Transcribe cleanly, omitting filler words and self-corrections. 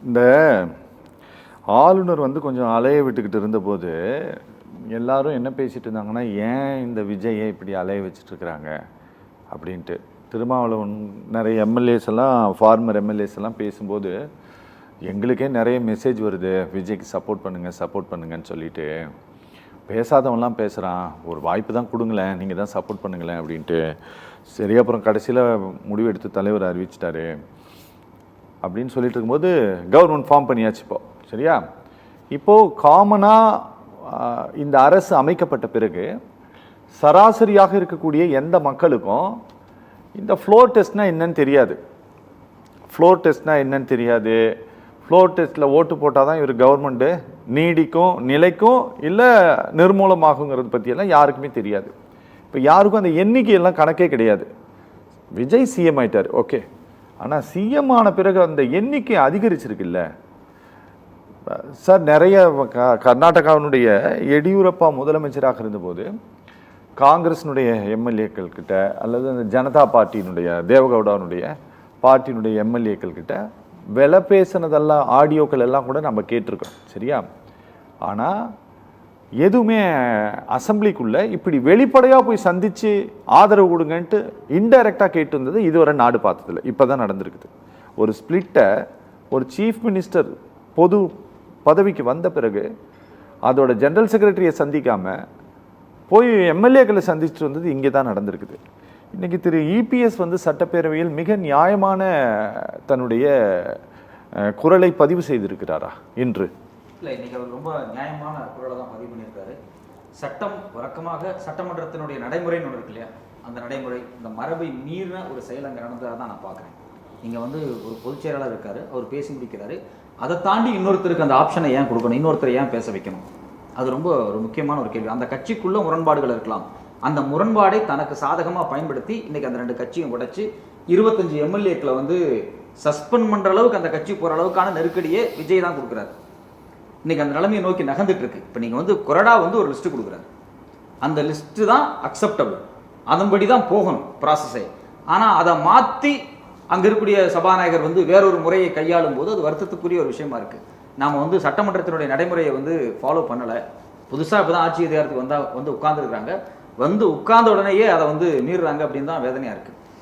இந்த ஆளுநர் வந்து கொஞ்சம் அலைய விட்டுக்கிட்டு இருந்தபோது எல்லாரும் என்ன பேசிட்டு இருந்தாங்கன்னா, ஏன் இந்த விஜயை இப்படி அலைய வச்சுட்டு இருக்கிறாங்க அப்படின்ட்டு. திருமாவளவன் நிறைய எம்எல்ஏஸ் எல்லாம், ஃபார்மர் எம்எல்ஏஸ் எல்லாம் பேசும்போது எங்களுக்கே நிறைய மெசேஜ் வருது, விஜய்க்கு சப்போர்ட் பண்ணுங்கன்னு சொல்லிட்டு. பேசாதவன்லாம் பேசுகிறான், ஒரு வாய்ப்பு தான் கொடுங்களேன், நீங்கள் தான் சப்போர்ட் பண்ணுங்களேன் அப்படின்ட்டு. சரி, அப்புறம் கடைசியில் முடிவெடுத்து தலைவர் அறிவிச்சிட்டாரு அப்படின்னு சொல்லிட்டு இருக்கும்போது கவர்மெண்ட் ஃபார்ம் பண்ணியாச்சு. சரியா, இப்போது காமனாக இந்த அரசு அமைக்கப்பட்ட பிறகு சராசரியாக இருக்கக்கூடிய எந்த மக்களுக்கும் இந்த ஃப்ளோர் டெஸ்ட்னால் என்னன்னு தெரியாது. ஃப்ளோர் டெஸ்ட்டில் ஓட்டு போட்டால் தான் இவர் கவர்மெண்ட்டு நீடிக்கும், நிலைக்கும், இல்லை நிர்மூலமாகுங்கிறது பற்றியெல்லாம் யாருக்குமே தெரியாது. இப்போ யாருக்கும் அந்த எண்ணிக்கையெல்லாம் கணக்கே கிடையாது. விஜய் சிஎம் ஆயிட்டார், ஓகே, ஆனால் சிஎம் ஆன பிறகு அந்த எண்ணிக்கை அதிகரிச்சிருக்குல்ல சார். நிறைய கர்நாடகாவினுடைய எடியூரப்பா முதலமைச்சராக இருந்தபோது காங்கிரஸினுடைய எம்எல்ஏக்கள் கிட்ட அல்லது அந்த ஜனதா பார்ட்டியினுடைய தேவகவுடாவுடைய பார்ட்டியினுடைய எம்எல்ஏக்கள் கிட்ட விலை பேசினதெல்லாம் ஆடியோக்கள் எல்லாம் கூட நம்ம கேட்டிருக்கோம். சரியா, ஆனால் எதுவுமே அசம்பிளிக்குள்ளே இப்படி வெளிப்படையாக போய் சந்தித்து ஆதரவு கொடுங்கன்ட்டு இன்டைரக்டாக கேட்டு இருந்தது இதுவரை நாடு பார்த்ததில்லை. இப்போ தான் நடந்திருக்குது. ஒரு ஸ்பிளிட்டை ஒரு சீஃப் மினிஸ்டர் பொது பதவிக்கு வந்த பிறகு அதோட ஜெனரல் செக்ரட்டரியை சந்திக்காமல் போய் எம்எல்ஏக்களை சந்திச்சுட்டு வந்தது இங்கே தான் நடந்திருக்குது. இன்றைக்கி திரு இபிஎஸ் வந்து சட்டப்பேரவையில் மிக நியாயமான தன்னுடைய குரலை பதிவு செய்திருக்கிறாரா இன்று? இல்லை, இன்றைக்கி அவர் ரொம்ப நியாயமான குரலை தான் பதிவு பண்ணியிருக்காரு. சட்டம் வழக்கமாக சட்டமன்றத்தினுடைய நடைமுறைன்னு ஒன்று இருக்கு இல்லையா, அந்த நடைமுறை இந்த மரபை மீறின ஒரு செயல் அங்கே நடந்ததாக தான் நான் பார்க்குறேன். இங்கே வந்து ஒரு பொதுச் செயலாளர் இருக்கார், அவர் பேசி முடிக்கிறாரு. அதை தாண்டி இன்னொருத்தருக்கு அந்த ஆப்ஷனை ஏன் கொடுக்கணும், இன்னொருத்தரை ஏன் பேச வைக்கணும்? அது ரொம்ப ஒரு முக்கியமான ஒரு கேள்வி. அந்த கட்சிக்குள்ள முரண்பாடுகள் இருக்கலாம், அந்த முரண்பாடை தனக்கு சாதகமாக பயன்படுத்தி இன்றைக்கி அந்த 2 கட்சியும் உடைச்சி 25 எம்எல்ஏக்களை வந்து சஸ்பெண்ட் பண்ணுற அளவுக்கு அந்த கட்சி போகிற அளவுக்கான நெருக்கடியே விஜய் தான் கொடுக்குறாரு. இன்றைக்கி அந்த நிலைமையை நோக்கி நகர்ந்துட்டு இருக்கு. இப்போ நீங்கள் வந்து கொறடா வந்து ஒரு லிஸ்ட்டு கொடுக்குறாரு, அந்த லிஸ்ட்டு தான் அக்செப்டபிள், அதன்படி தான் போகணும் ப்ராசஸை. ஆனால் அதை மாற்றி அங்கே இருக்கக்கூடிய சபாநாயகர் வந்து வேறொரு முறையை கையாளும் போது அது வருத்தத்துக்குரிய ஒரு விஷயமா இருக்குது. நாம் வந்து சட்டமன்றத்தினுடைய நடைமுறையை வந்து ஃபாலோ பண்ணலை. புதுசாக இப்போ தான் ஆட்சி அதிகாரத்துக்கு வந்து உட்கார்ந்துருக்குறாங்க, வந்து உட்கார்ந்த உடனேயே அதை வந்து மீறுறாங்க அப்படின்னு தான் வேதனையாக இருக்குது.